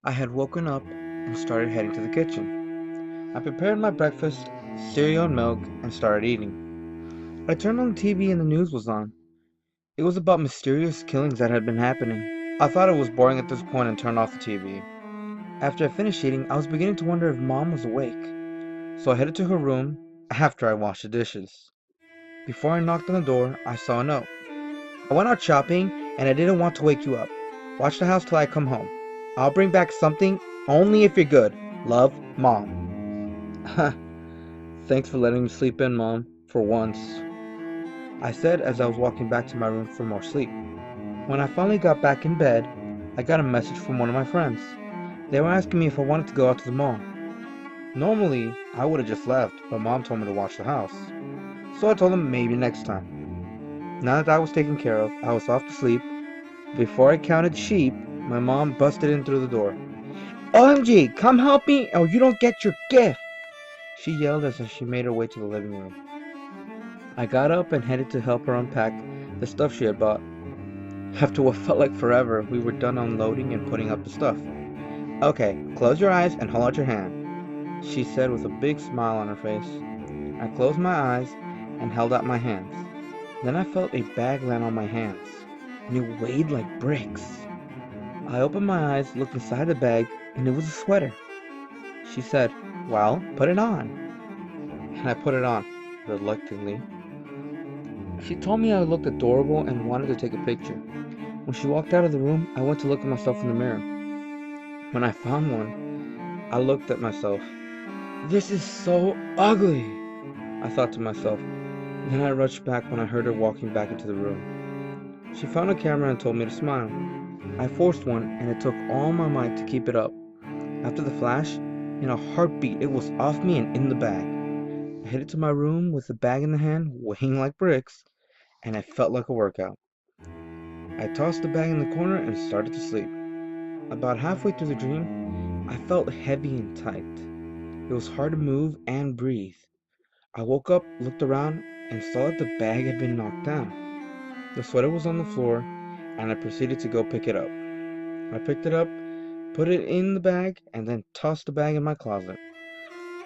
I had woken up and started heading to the kitchen. I prepared my breakfast, cereal and milk, and started eating. I turned on the TV and the news was on. It was about mysterious killings that had been happening. I thought it was boring at this point and turned off the TV. After I finished eating, I was beginning to wonder if Mom was awake, so I headed to her room after I washed the dishes. Before I knocked on the door, I saw a note. I went out shopping and I didn't want to wake you up. Watch the house till I come home. I'll bring back something only if you're good. Love, Mom. Thanks for letting me sleep in, Mom, for once, I said as I was walking back to my room for more sleep. When I finally got back in bed, I got a message from one of my friends. They were asking me if I wanted to go out to the mall. Normally, I would have just left, but Mom told me to watch the house. So I told them maybe next time. Now that I was taken care of, I was off to sleep. Before I counted sheep, my mom busted in through the door. OMG, come help me or you don't get your gift! She yelled as she made her way to the living room. I got up and headed to help her unpack the stuff she had bought. After what felt like forever, we were done unloading and putting up the stuff. Okay, close your eyes and hold out your hand, she said with a big smile on her face. I closed my eyes and held out my hands. Then I felt a bag land on my hands, and it weighed like bricks. I opened my eyes, looked inside the bag, and it was a sweater. She said, "Well, put it on." And I put it on, reluctantly. She told me I looked adorable and wanted to take a picture. When she walked out of the room, I went to look at myself in the mirror. When I found one, I looked at myself. This is so ugly, I thought to myself. Then I rushed back when I heard her walking back into the room. She found a camera and told me to smile. I forced one, and it took all my might to keep it up. After the flash, in a heartbeat, it was off me and in the bag. I headed to my room with the bag in the hand, weighing like bricks, and it felt like a workout. I tossed the bag in the corner and started to sleep. About halfway through the dream, I felt heavy and tight. It was hard to move and breathe. I woke up, looked around, and saw that the bag had been knocked down. The sweater was on the floor, and I proceeded to go pick it up. I picked it up, put it in the bag, and then tossed the bag in my closet.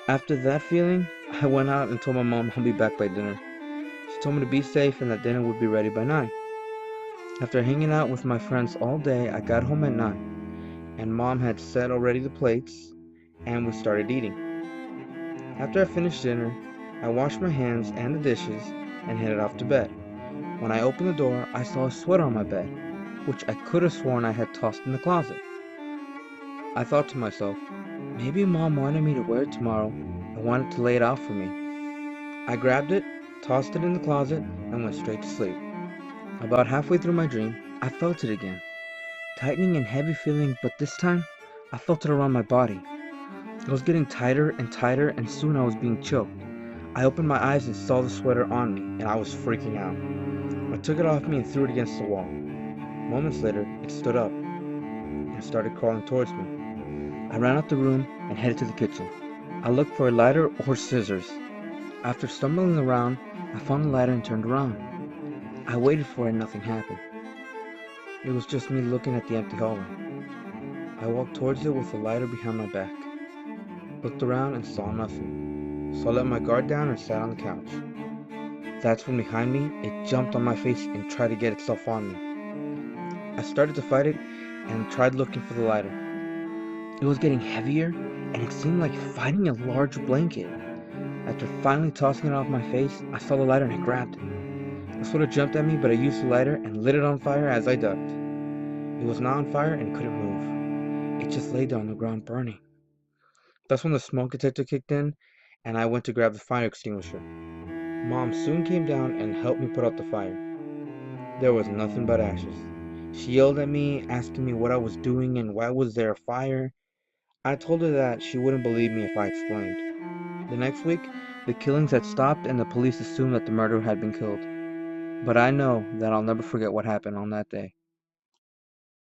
After that feeling, I went out and told my mom I'll be back by dinner. She told me to be safe and that dinner would be ready by 9. After hanging out with my friends all day, I got home at 9, and Mom had set already the plates, and we started eating. After I finished dinner, I washed my hands and the dishes and headed off to bed. When I opened the door, I saw a sweater on my bed, which I could have sworn I had tossed in the closet. I thought to myself, maybe Mom wanted me to wear it tomorrow and wanted to lay it out for me. I grabbed it, tossed it in the closet, and went straight to sleep. About halfway through my dream, I felt it again. Tightening and heavy feeling, but this time, I felt it around my body. It was getting tighter, and soon I was being choked. I opened my eyes and saw the sweater on me, and I was freaking out. I took it off me and threw it against the wall. Moments later, it stood up and started crawling towards me. I ran out the room and headed to the kitchen. I looked for a lighter or scissors. After stumbling around, I found a lighter and turned around. I waited for it and nothing happened. It was just me looking at the empty hallway. I walked towards it with the lighter behind my back. Looked around and saw nothing. So I let my guard down and sat on the couch. That's when behind me, it jumped on my face and tried to get itself on me. I started to fight it and tried looking for the lighter. It was getting heavier and it seemed like fighting a large blanket. After finally tossing it off my face, I saw the lighter and I grabbed it. The sweater jumped at me, but I used the lighter and lit it on fire as I ducked. It was not on fire and couldn't move. It just lay there on the ground burning. That's when the smoke detector kicked in, and I went to grab the fire extinguisher. Mom soon came down and helped me put out the fire. There was nothing but ashes. She yelled at me, asking me what I was doing and why was there a fire. I told her that she wouldn't believe me if I explained. The next week, the killings had stopped and the police assumed that the murderer had been killed. But I know that I'll never forget what happened on that day.